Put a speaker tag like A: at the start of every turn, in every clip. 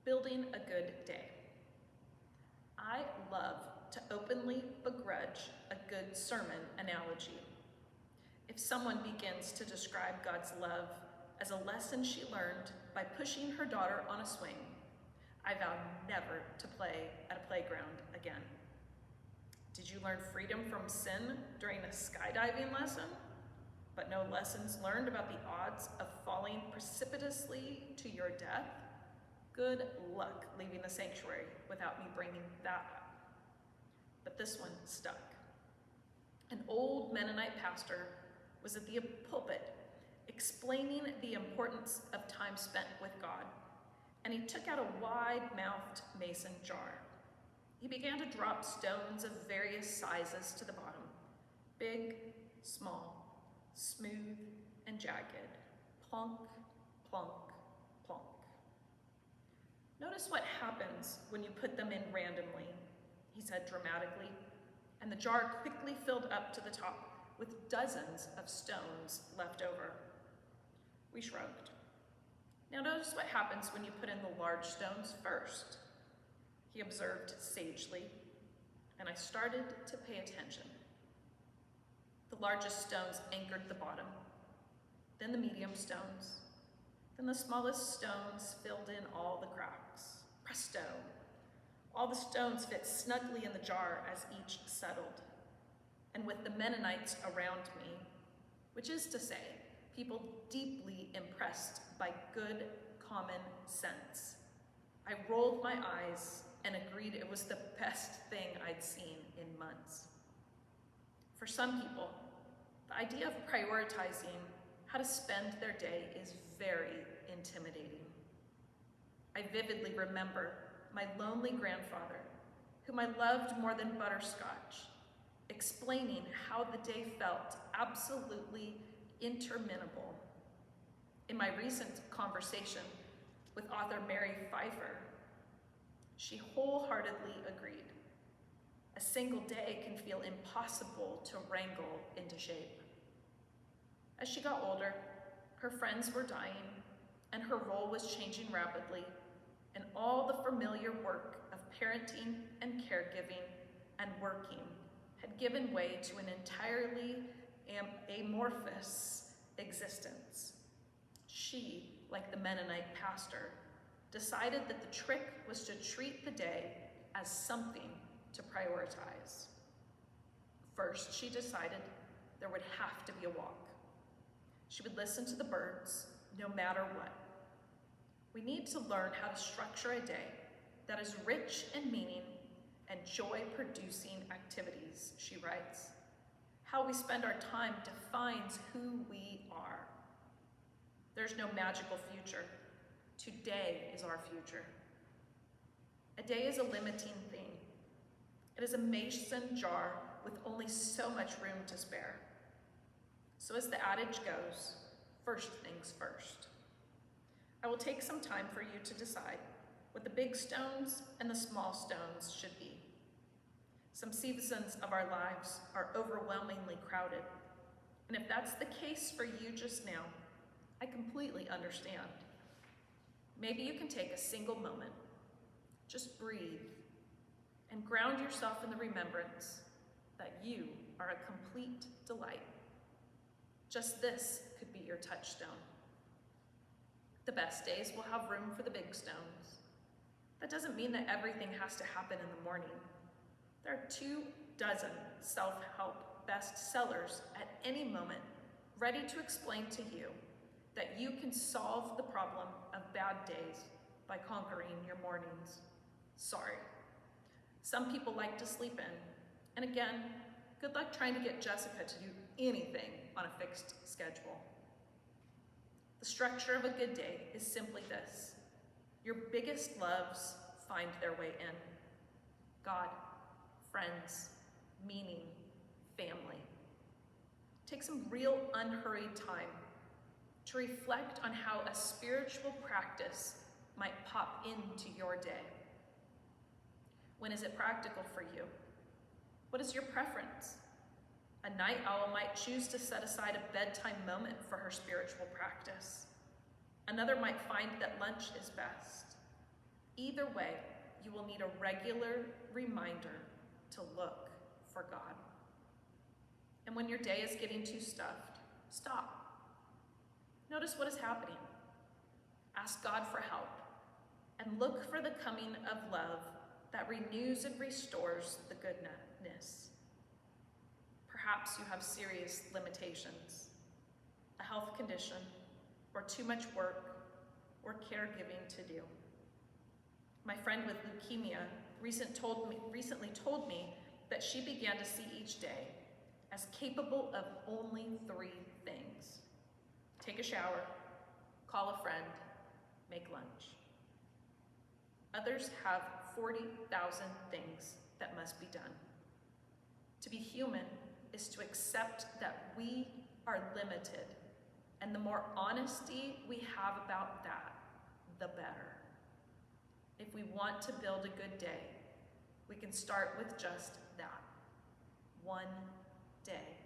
A: Building a good day. I love to openly begrudge a good sermon analogy. If someone begins to describe God's love as a lesson she learned by pushing her daughter on a swing, I vow never to play at a playground again. Did you learn freedom from sin during a skydiving lesson, but no lessons learned about the odds of falling precipitously to your death? Good luck leaving the sanctuary without me bringing that up. But this one stuck. An old Mennonite pastor was at the pulpit explaining the importance of time spent with God, and he took out a wide-mouthed mason jar. He began to drop stones of various sizes to the bottom, big, small, smooth, and jagged, plunk, plunk, plunk. Notice what happens when you put them in randomly, he said dramatically, and the jar quickly filled up to the top with dozens of stones left over. We shrugged. Now notice what happens when you put in the large stones first, he observed sagely, and I started to pay attention. The largest stones anchored the bottom, then the medium stones, then the smallest stones filled in all the cracks. Presto! All the stones fit snugly in the jar as each settled. And with the Mennonites around me, which is to say, people deeply impressed by good common sense, I rolled my eyes and agreed it was the best thing I'd seen in months. For some people, the idea of prioritizing how to spend their day is very intimidating. I vividly remember my lonely grandfather, whom I loved more than butterscotch, explaining how the day felt absolutely interminable. In my recent conversation with author Mary Pfeiffer, she wholeheartedly agreed. A single day can feel impossible to wrangle into shape. As she got older, her friends were dying, and her role was changing rapidly, and all the familiar work of parenting and caregiving and working had given way to an entirely amorphous existence. She, like the Mennonite pastor, decided that the trick was to treat the day as something to prioritize. First, she decided there would have to be a walk. She would listen to the birds, no matter what. We need to learn how to structure a day that is rich in meaning and joy-producing activities, she writes. How we spend our time defines who we are. There's no magical future. Today is our future. A day is a limiting thing. It is a mason jar with only so much room to spare. So as the adage goes, first things first. I will take some time for you to decide what the big stones and the small stones should be. Some seasons of our lives are overwhelmingly crowded, and if that's the case for you just now, I completely understand. Maybe you can take a single moment, just breathe, and ground yourself in the remembrance that you are a complete delight. Just this could be your touchstone. The best days will have room for the big stones. That doesn't mean that everything has to happen in the morning. There are 24 self-help bestsellers at any moment ready to explain to you that you can solve the problem of bad days by conquering your mornings. Sorry. Some people like to sleep in. And again, good luck trying to get Jessica to do anything on a fixed schedule. The structure of a good day is simply this. Your biggest loves find their way in. God, friends, meaning, family. Take some real unhurried time to reflect on how a spiritual practice might pop into your day. When is it practical for you? What is your preference? A night owl might choose to set aside a bedtime moment for her spiritual practice. Another might find that lunch is best. Either way, you will need a regular reminder to look for God. And when your day is getting too stuffed, stop. Notice what is happening. Ask God for help, and look for the coming of love that renews and restores the goodness. Perhaps you have serious limitations, a health condition, or too much work or caregiving to do. My friend with leukemia recently told me that she began to see each day as capable of only 3 things: take a shower, call a friend, make lunch. Others have 40,000 things that must be done. To be human is to accept that we are limited, and the more honesty we have about that, the better. If we want to build a good day, we can start with just that. One day,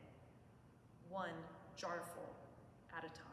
A: one jarful at a time.